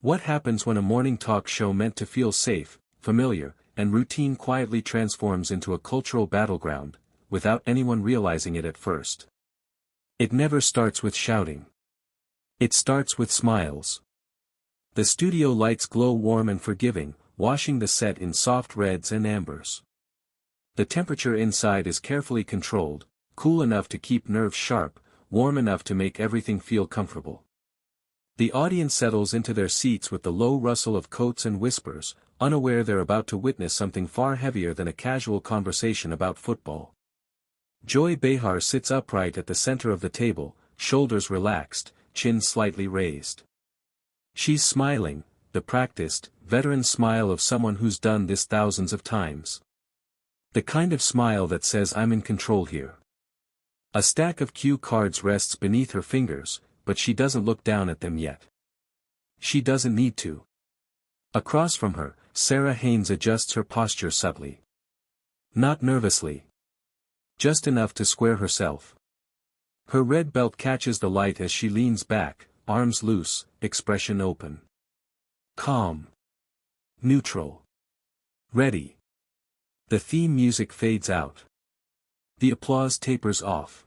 What happens when a morning talk show meant to feel safe, familiar, and routine quietly transforms into a cultural battleground, without anyone realizing it at first? It never starts with shouting. It starts with smiles. The studio lights glow warm and forgiving, washing the set in soft reds and ambers. The temperature inside is carefully controlled, cool enough to keep nerves sharp, warm enough to make everything feel comfortable. The audience settles into their seats with the low rustle of coats and whispers, unaware they're about to witness something far heavier than a casual conversation about football. Joy Behar sits upright at the center of the table, shoulders relaxed, chin slightly raised. She's smiling, the practiced, veteran smile of someone who's done this thousands of times. The kind of smile that says I'm in control here. A stack of cue cards rests beneath her fingers, but she doesn't look down at them yet. She doesn't need to. Across from her, Sara Haines adjusts her posture subtly. Not nervously. Just enough to square herself. Her red belt catches the light as she leans back, arms loose, expression open. Calm. Neutral. Ready. The theme music fades out. The applause tapers off.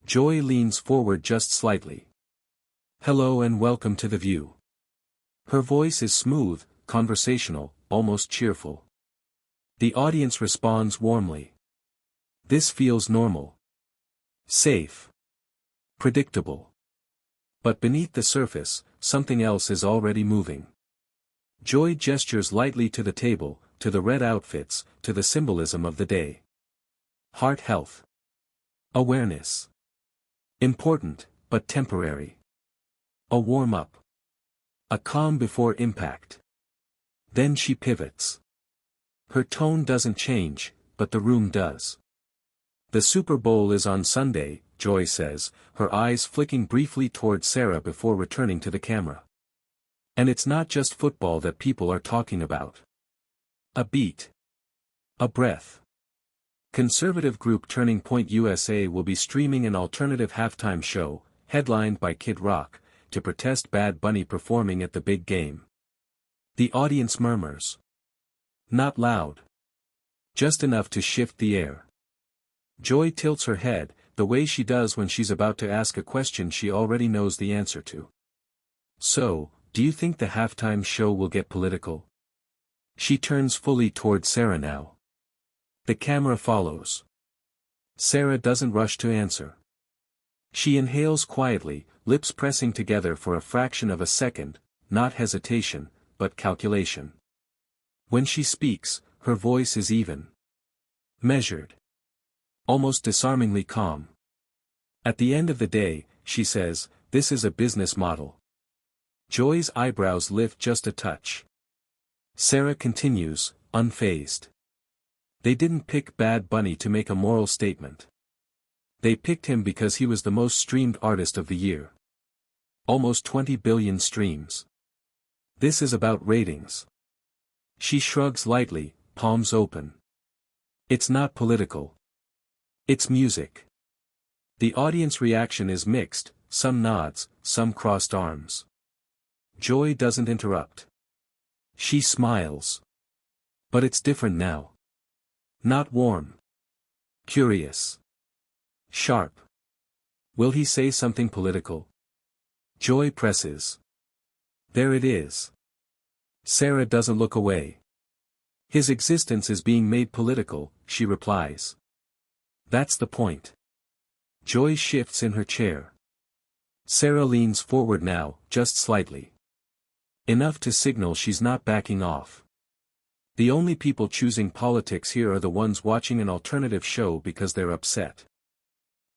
Joy leans forward just slightly. Hello and welcome to The View. Her voice is smooth, conversational, almost cheerful. The audience responds warmly. This feels normal. Safe. Predictable. But beneath the surface, something else is already moving. Joy gestures lightly to the table, to the red outfits, to the symbolism of the day. Heart health. Awareness. Important, but temporary. A warm-up. A calm before impact. Then she pivots. Her tone doesn't change, but the room does. The Super Bowl is on Sunday, Joy says, her eyes flicking briefly toward Sara before returning to the camera. And it's not just football that people are talking about. A beat. A breath. Conservative group Turning Point USA will be streaming an alternative halftime show, headlined by Kid Rock, to protest Bad Bunny performing at the big game. The audience murmurs. Not loud. Just enough to shift the air. Joy tilts her head, the way she does when she's about to ask a question she already knows the answer to. So, do you think the halftime show will get political? She turns fully toward Sara now. The camera follows. Sara doesn't rush to answer. She inhales quietly, lips pressing together for a fraction of a second, not hesitation, but calculation. When she speaks, her voice is even. Measured. Almost disarmingly calm. At the end of the day, she says, this is a business model. Joy's eyebrows lift just a touch. Sara continues, unfazed. They didn't pick Bad Bunny to make a moral statement. They picked him because he was the most streamed artist of the year. Almost 20 billion streams. This is about ratings. She shrugs lightly, palms open. It's not political. It's music. The audience reaction is mixed, some nods, some crossed arms. Joy doesn't interrupt. She smiles. But it's different now. Not warm. Curious. Sharp. Will he say something political? Joy presses. There it is. Sara doesn't look away. His existence is being made political, she replies. That's the point. Joy shifts in her chair. Sara leans forward now, just slightly. Enough to signal she's not backing off. The only people choosing politics here are the ones watching an alternative show because they're upset.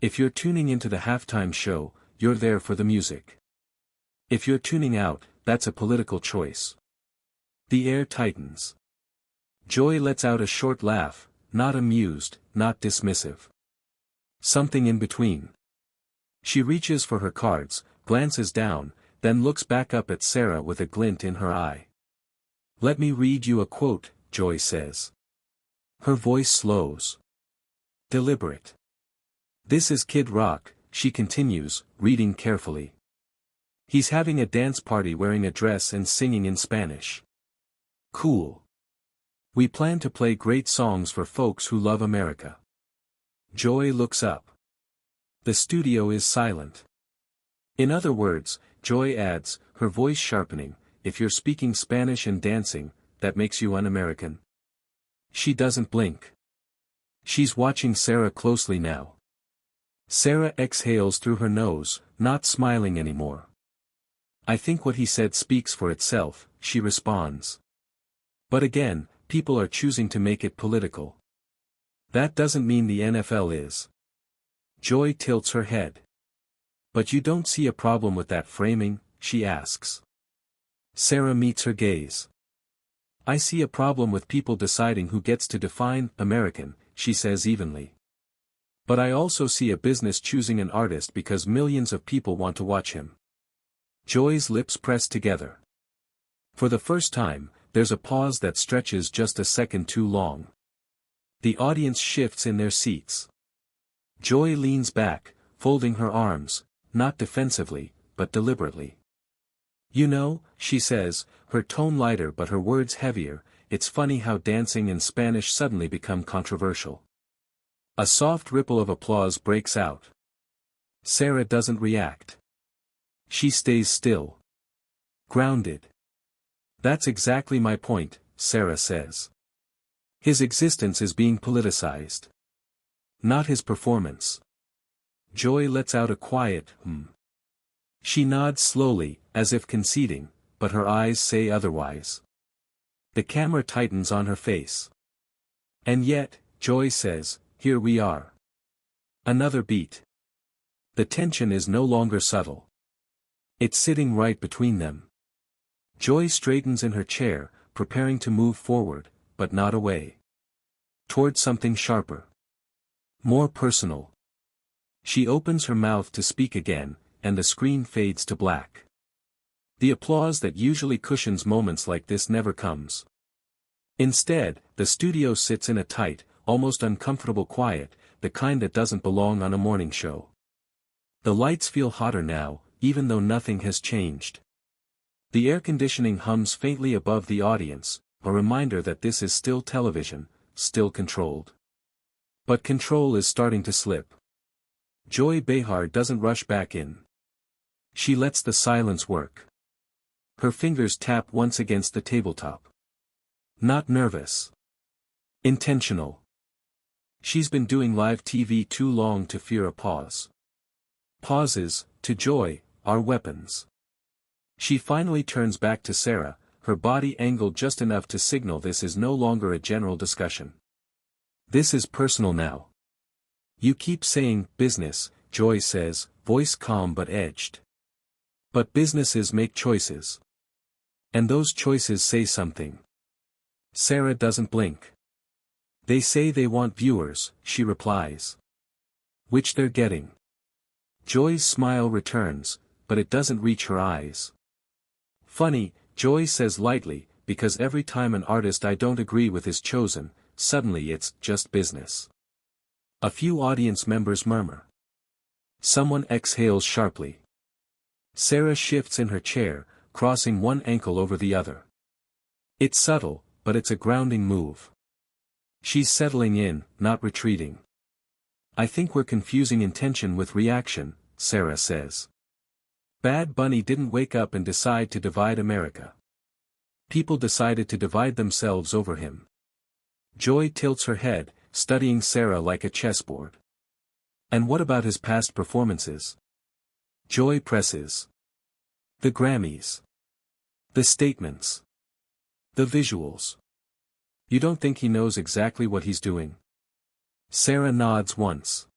If you're tuning into the halftime show, you're there for the music. If you're tuning out, that's a political choice. The air tightens. Joy lets out a short laugh, not amused, not dismissive. Something in between. She reaches for her cards, glances down, then looks back up at Sara with a glint in her eye. Let me read you a quote, Joy says. Her voice slows. Deliberate. This is Kid Rock, she continues, reading carefully. He's having a dance party wearing a dress and singing in Spanish. Cool. We plan to play great songs for folks who love America. Joy looks up. The studio is silent. In other words, Joy adds, her voice sharpening, if you're speaking Spanish and dancing, that makes you un-American. She doesn't blink. She's watching Sara closely now. Sara exhales through her nose, not smiling anymore. I think what he said speaks for itself, she responds. But again, people are choosing to make it political. That doesn't mean the NFL is. Joy tilts her head. But you don't see a problem with that framing, she asks. Sara meets her gaze. I see a problem with people deciding who gets to define American, she says evenly. But I also see a business choosing an artist because millions of people want to watch him. Joy's lips press together. For the first time, there's a pause that stretches just a second too long. The audience shifts in their seats. Joy leans back, folding her arms, not defensively, but deliberately. You know, she says, her tone lighter but her words heavier, it's funny how dancing in Spanish suddenly become controversial. A soft ripple of applause breaks out. Sara doesn't react. She stays still. Grounded. That's exactly my point, Sara says. His existence is being politicized. Not his performance. Joy lets out a quiet, She nods slowly, as if conceding, but her eyes say otherwise. The camera tightens on her face. And yet, Joy says, here we are. Another beat. The tension is no longer subtle. It's sitting right between them. Joy straightens in her chair, preparing to move forward, but not away. Toward something sharper. More personal. She opens her mouth to speak again, and the screen fades to black. The applause that usually cushions moments like this never comes. Instead, the studio sits in a tight, almost uncomfortable quiet, the kind that doesn't belong on a morning show. The lights feel hotter now, even though nothing has changed. The air conditioning hums faintly above the audience, a reminder that this is still television, still controlled. But control is starting to slip. Joy Behar doesn't rush back in. She lets the silence work. Her fingers tap once against the tabletop. Not nervous. Intentional. She's been doing live TV too long to fear a pause. Pauses, to Joy, are weapons. She finally turns back to Sara, her body angled just enough to signal this is no longer a general discussion. This is personal now. You keep saying, business, Joy says, voice calm but edged. But businesses make choices. And those choices say something. Sara doesn't blink. They say they want viewers, she replies. Which they're getting. Joy's smile returns, but it doesn't reach her eyes. Funny, Joy says lightly, because every time an artist I don't agree with is chosen, suddenly it's just business. A few audience members murmur. Someone exhales sharply. Sara shifts in her chair, crossing one ankle over the other. It's subtle, but it's a grounding move. She's settling in, not retreating. I think we're confusing intention with reaction, Sara says. Bad Bunny didn't wake up and decide to divide America. People decided to divide themselves over him. Joy tilts her head, studying Sara like a chessboard. And what about his past performances? Joy presses. The Grammys. The statements. The visuals. You don't think he knows exactly what he's doing? Sara nods once.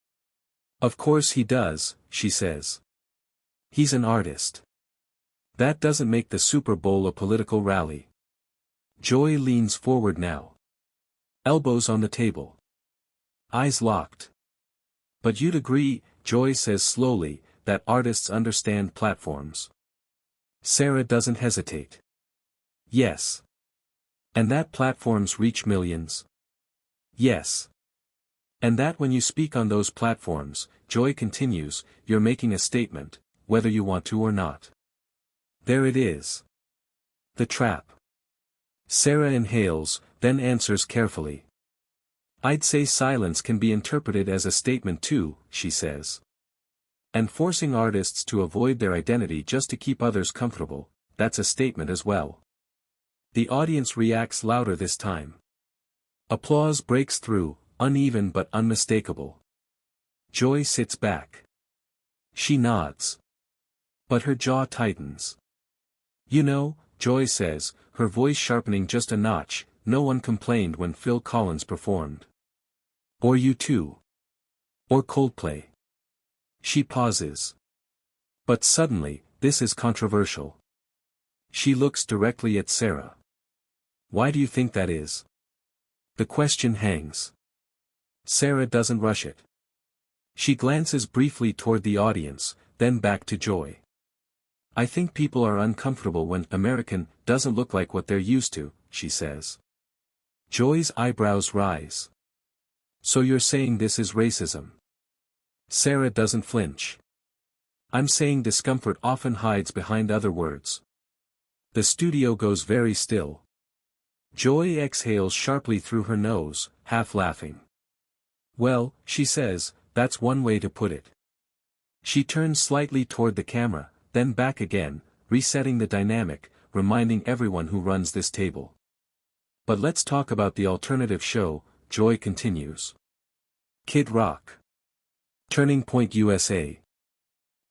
Of course he does, she says. He's an artist. That doesn't make the Super Bowl a political rally. Joy leans forward now. Elbows on the table. Eyes locked. But you'd agree, Joy says slowly, that artists understand platforms. Sara doesn't hesitate. Yes. And that platforms reach millions? Yes. And that when you speak on those platforms, Joy continues, you're making a statement, whether you want to or not. There it is. The trap. Sara inhales, then answers carefully. I'd say silence can be interpreted as a statement too, she says. And forcing artists to avoid their identity just to keep others comfortable, that's a statement as well. The audience reacts louder this time. Applause breaks through, uneven but unmistakable. Joy sits back. She nods. But her jaw tightens. You know, Joy says, her voice sharpening just a notch, no one complained when Phil Collins performed. Or U2. Or Coldplay. She pauses. But suddenly, this is controversial. She looks directly at Sara. Why do you think that is? The question hangs. Sara doesn't rush it. She glances briefly toward the audience, then back to Joy. I think people are uncomfortable when American doesn't look like what they're used to, she says. Joy's eyebrows rise. So you're saying this is racism? Sara doesn't flinch. I'm saying discomfort often hides behind other words. The studio goes very still. Joy exhales sharply through her nose, half laughing. Well, she says, that's one way to put it. She turns slightly toward the camera, then back again, resetting the dynamic, reminding everyone who runs this table. But let's talk about the alternative show, Joy continues. Kid Rock. Turning Point USA.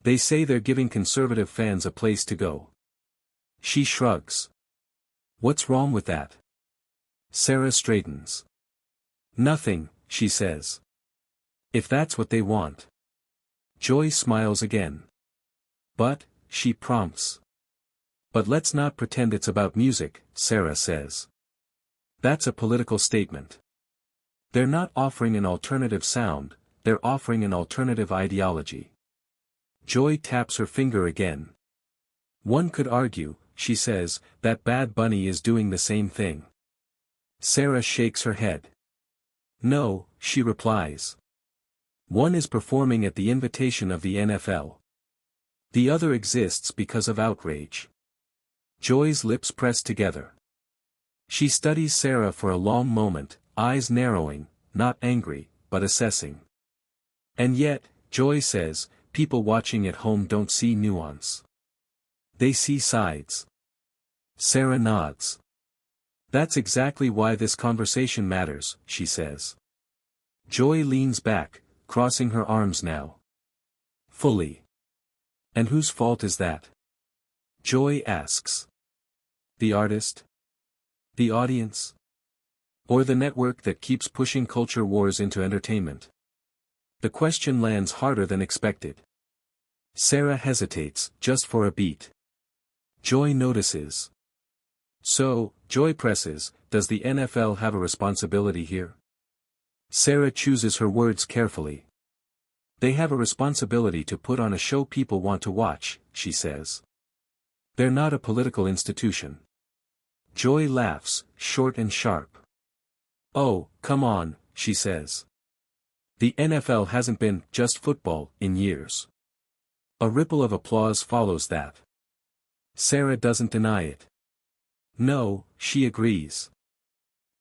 They say they're giving conservative fans a place to go. She shrugs. What's wrong with that? Sara straightens. Nothing, she says. If that's what they want. Joy smiles again. But, she prompts. But let's not pretend it's about music, Sara says. That's a political statement. They're not offering an alternative sound, they're offering an alternative ideology. Joy taps her finger again. One could argue, she says, that Bad Bunny is doing the same thing. Sara shakes her head. No, she replies. One is performing at the invitation of the NFL. The other exists because of outrage. Joy's lips press together. She studies Sara for a long moment, eyes narrowing, not angry, but assessing. And yet, Joy says, people watching at home don't see nuance. They see sides. Sara nods. That's exactly why this conversation matters, she says. Joy leans back, crossing her arms now. Fully. And whose fault is that? Joy asks. The artist? The audience? Or the network that keeps pushing culture wars into entertainment? The question lands harder than expected. Sara hesitates, just for a beat. Joy notices. So, Joy presses, does the NFL have a responsibility here? Sara chooses her words carefully. They have a responsibility to put on a show people want to watch, she says. They're not a political institution. Joy laughs, short and sharp. Oh, come on, she says. The NFL hasn't been just football in years. A ripple of applause follows that. Sara doesn't deny it. No, she agrees.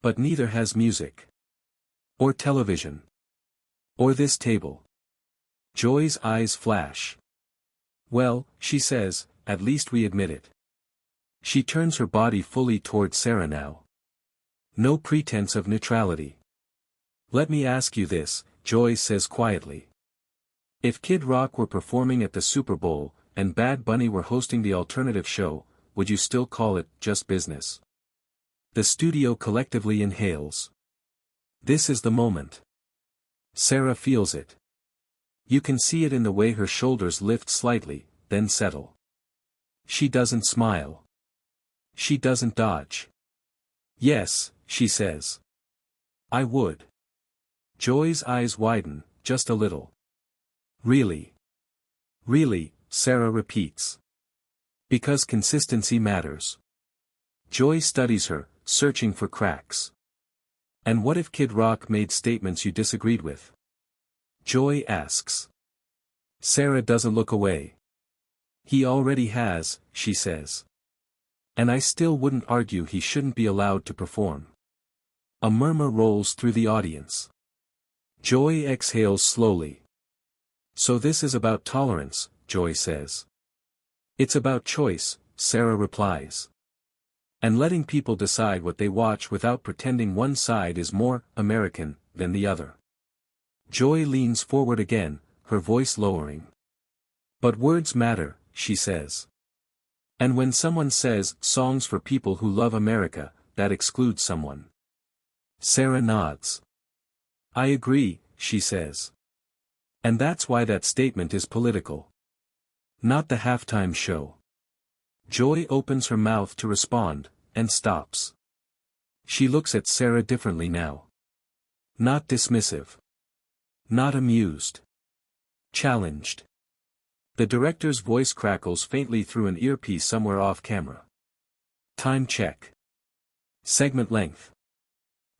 But neither has music. Or television. Or this table. Joy's eyes flash. Well, she says, at least we admit it. She turns her body fully toward Sara now. No pretense of neutrality. Let me ask you this, Joy says quietly. If Kid Rock were performing at the Super Bowl, and Bad Bunny were hosting the alternative show, would you still call it just business? The studio collectively inhales. This is the moment. Sara feels it. You can see it in the way her shoulders lift slightly, then settle. She doesn't smile. She doesn't dodge. Yes, she says. I would. Joy's eyes widen, just a little. Really? Really, Sara repeats. Because consistency matters. Joy studies her, searching for cracks. And what if Kid Rock made statements you disagreed with? Joy asks. Sara doesn't look away. He already has, she says. And I still wouldn't argue he shouldn't be allowed to perform. A murmur rolls through the audience. Joy exhales slowly. So this is about tolerance, Joy says. It's about choice, Sara replies. And letting people decide what they watch without pretending one side is more American than the other. Joy leans forward again, her voice lowering. But words matter, she says. And when someone says songs for people who love America, that excludes someone. Sara nods. I agree, she says. And that's why that statement is political. Not the halftime show. Joy opens her mouth to respond, and stops. She looks at Sara differently now. Not dismissive. Not amused. Challenged. The director's voice crackles faintly through an earpiece somewhere off camera. Time check. Segment length.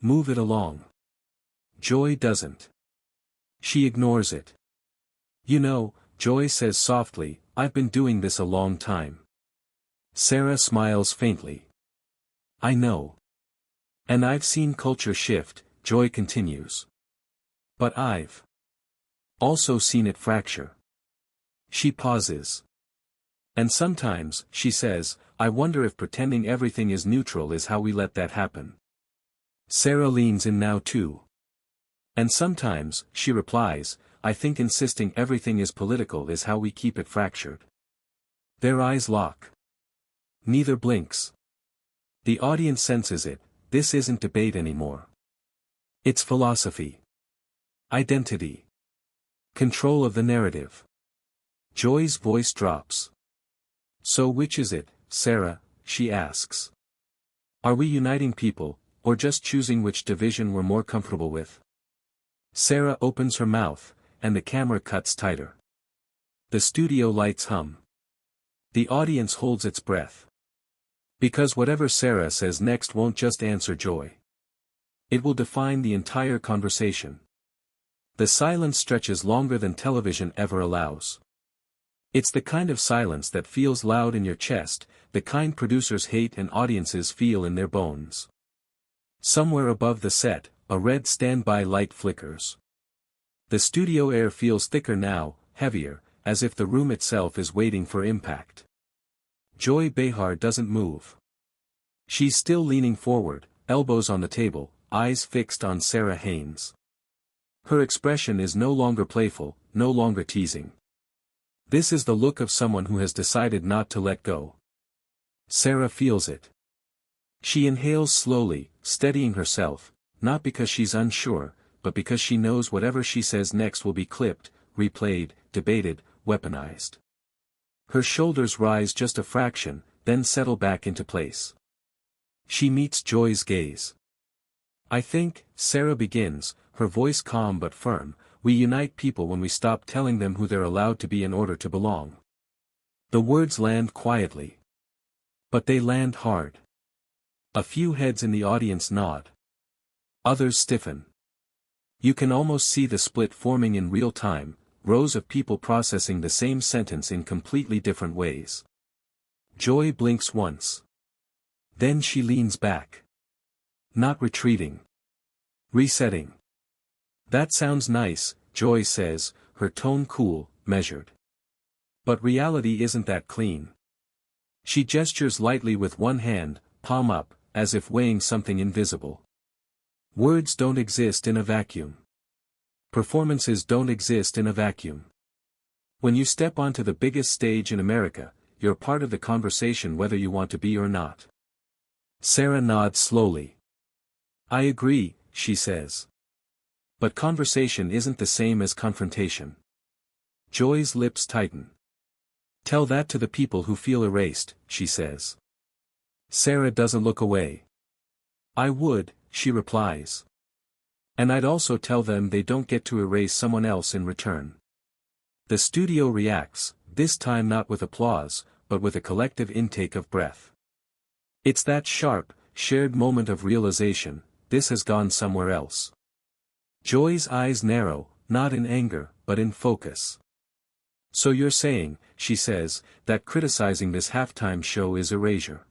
Move it along. Joy doesn't. She ignores it. You know, Joy says softly, I've been doing this a long time. Sara smiles faintly. I know. And I've seen culture shift, Joy continues. But I've also seen it fracture. She pauses. And sometimes, she says, I wonder if pretending everything is neutral is how we let that happen. Sara leans in now too. And sometimes, she replies, I think insisting everything is political is how we keep it fractured. Their eyes lock. Neither blinks. The audience senses it, this isn't debate anymore. It's philosophy. Identity. Control of the narrative. Joy's voice drops. So which is it, Sara, she asks. Are we uniting people, or just choosing which division we're more comfortable with? Sara opens her mouth, and the camera cuts tighter. The studio lights hum. The audience holds its breath. Because whatever Sara says next won't just answer Joy. It will define the entire conversation. The silence stretches longer than television ever allows. It's the kind of silence that feels loud in your chest, the kind producers hate and audiences feel in their bones. Somewhere above the set, a red standby light flickers. The studio air feels thicker now, heavier, as if the room itself is waiting for impact. Joy Behar doesn't move. She's still leaning forward, elbows on the table, eyes fixed on Sara Haines. Her expression is no longer playful, no longer teasing. This is the look of someone who has decided not to let go. Sara feels it. She inhales slowly, steadying herself, not because she's unsure, but because she knows whatever she says next will be clipped, replayed, debated, weaponized. Her shoulders rise just a fraction, then settle back into place. She meets Joy's gaze. I think, Sara begins, her voice calm but firm, we unite people when we stop telling them who they're allowed to be in order to belong. The words land quietly. But they land hard. A few heads in the audience nod. Others stiffen. You can almost see the split forming in real time, rows of people processing the same sentence in completely different ways. Joy blinks once. Then she leans back. Not retreating. Resetting. That sounds nice, Joy says, her tone cool, measured. But reality isn't that clean. She gestures lightly with one hand, palm up, as if weighing something invisible. Words don't exist in a vacuum. Performances don't exist in a vacuum. When you step onto the biggest stage in America, you're part of the conversation whether you want to be or not. Sara nods slowly. I agree, she says. But conversation isn't the same as confrontation. Joy's lips tighten. Tell that to the people who feel erased, she says. Sara doesn't look away. I would, she replies. And I'd also tell them they don't get to erase someone else in return. The studio reacts, this time not with applause, but with a collective intake of breath. It's that sharp, shared moment of realization, this has gone somewhere else. Joy's eyes narrow, not in anger, but in focus. So you're saying, she says, that criticizing this halftime show is erasure.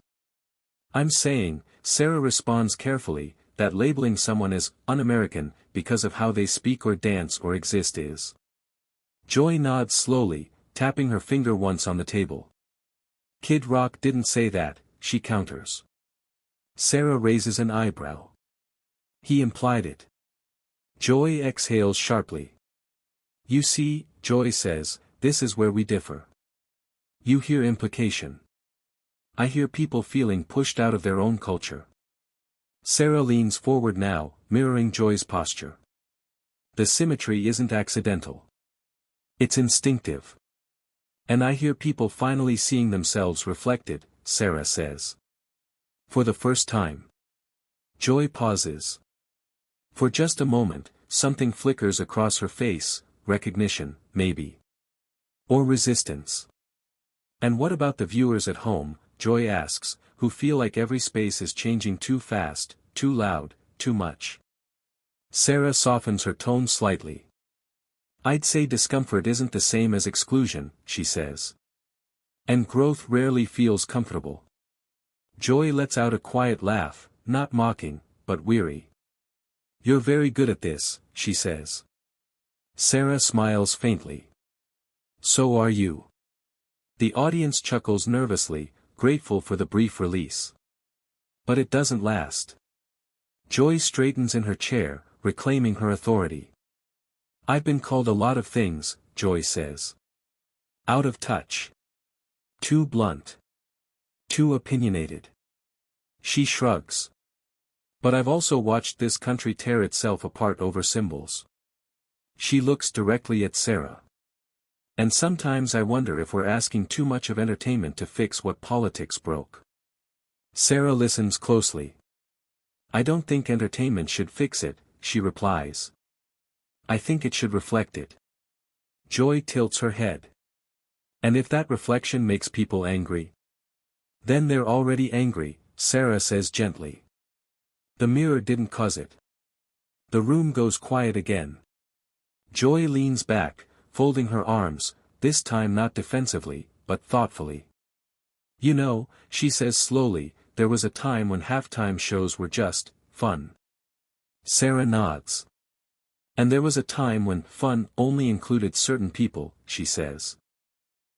I'm saying, Sara responds carefully, that labeling someone as un-American because of how they speak or dance or exist is. Joy nods slowly, tapping her finger once on the table. Kid Rock didn't say that, she counters. Sara raises an eyebrow. He implied it. Joy exhales sharply. You see, Joy says, this is where we differ. You hear implication. I hear people feeling pushed out of their own culture. Sara leans forward now, mirroring Joy's posture. The symmetry isn't accidental. It's instinctive. And I hear people finally seeing themselves reflected, Sara says. For the first time. Joy pauses. For just a moment, something flickers across her face, recognition, maybe. Or resistance. And what about the viewers at home, Joy asks, who feel like every space is changing too fast, too loud, too much? Sara softens her tone slightly. I'd say discomfort isn't the same as exclusion, she says. And growth rarely feels comfortable. Joy lets out a quiet laugh, not mocking, but weary. You're very good at this, she says. Sara smiles faintly. So are you. The audience chuckles nervously, grateful for the brief release. But it doesn't last. Joy straightens in her chair, reclaiming her authority. I've been called a lot of things, Joy says. Out of touch. Too blunt. Too opinionated. She shrugs. But I've also watched this country tear itself apart over symbols. She looks directly at Sara. And sometimes I wonder if we're asking too much of entertainment to fix what politics broke. Sara listens closely. I don't think entertainment should fix it, she replies. I think it should reflect it. Joy tilts her head. And if that reflection makes people angry? Then they're already angry, Sara says gently. The mirror didn't cause it. The room goes quiet again. Joy leans back, folding her arms, this time not defensively, but thoughtfully. You know, she says slowly, there was a time when halftime shows were just fun. Sara nods. And there was a time when fun only included certain people, she says.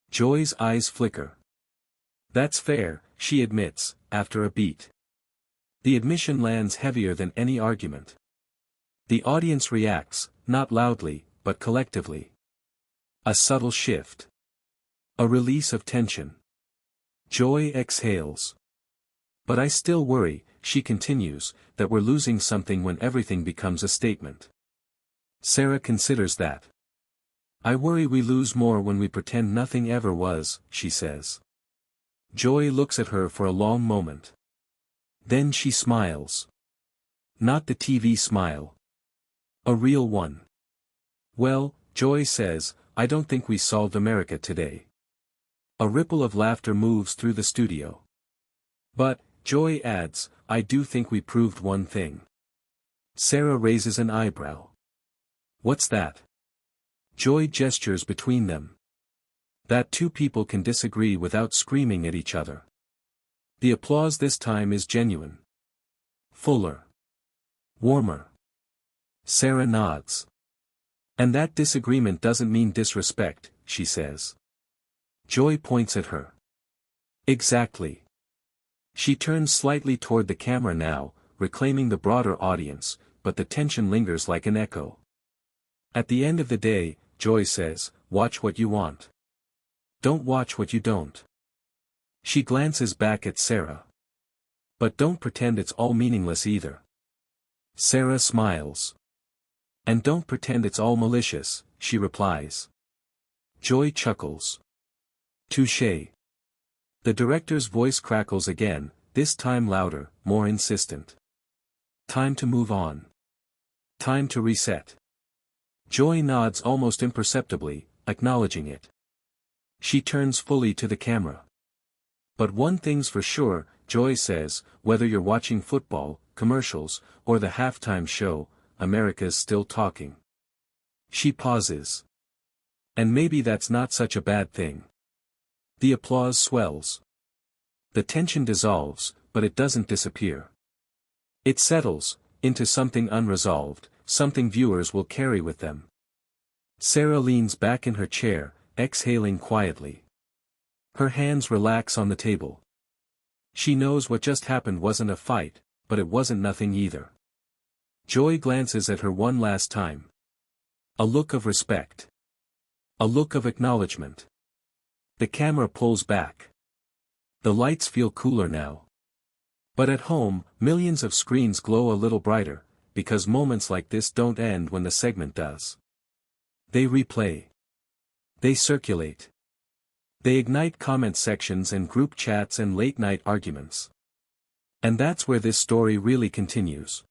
Joy's eyes flicker. That's fair, she admits, after a beat. The admission lands heavier than any argument. The audience reacts, not loudly, but collectively. A subtle shift. A release of tension. Joy exhales. But I still worry, she continues, that we're losing something when everything becomes a statement. Sara considers that. I worry we lose more when we pretend nothing ever was, she says. Joy looks at her for a long moment. Then she smiles. Not the TV smile. A real one. Well, Joy says, I don't think we solved America today. A ripple of laughter moves through the studio. But, Joy adds, I do think we proved one thing. Sara raises an eyebrow. What's that? Joy gestures between them. That two people can disagree without screaming at each other. The applause this time is genuine. Fuller. Warmer. Sara nods. And that disagreement doesn't mean disrespect, she says. Joy points at her. Exactly. She turns slightly toward the camera now, reclaiming the broader audience, but the tension lingers like an echo. At the end of the day, Joy says, watch what you want. Don't watch what you don't. She glances back at Sara. But don't pretend it's all meaningless either. Sara smiles. And don't pretend it's all malicious, she replies. Joy chuckles. Touché. The director's voice crackles again, this time louder, more insistent. Time to move on. Time to reset. Joy nods almost imperceptibly, acknowledging it. She turns fully to the camera. But one thing's for sure, Joy says, whether you're watching football, commercials, or the halftime show, America's still talking. She pauses. And maybe that's not such a bad thing. The applause swells. The tension dissolves, but it doesn't disappear. It settles into something unresolved, something viewers will carry with them. Sara leans back in her chair, exhaling quietly. Her hands relax on the table. She knows what just happened wasn't a fight, but it wasn't nothing either. Joy glances at her one last time. A look of respect. A look of acknowledgement. The camera pulls back. The lights feel cooler now. But at home, millions of screens glow a little brighter, because moments like this don't end when the segment does. They replay. They circulate. They ignite comment sections and group chats and late-night arguments. And that's where this story really continues.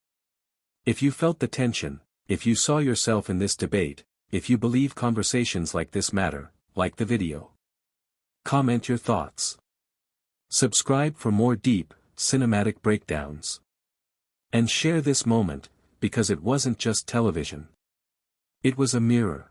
If you felt the tension, if you saw yourself in this debate, if you believe conversations like this matter, like the video. Comment your thoughts. Subscribe for more deep, cinematic breakdowns. And share this moment, because it wasn't just television. It was a mirror.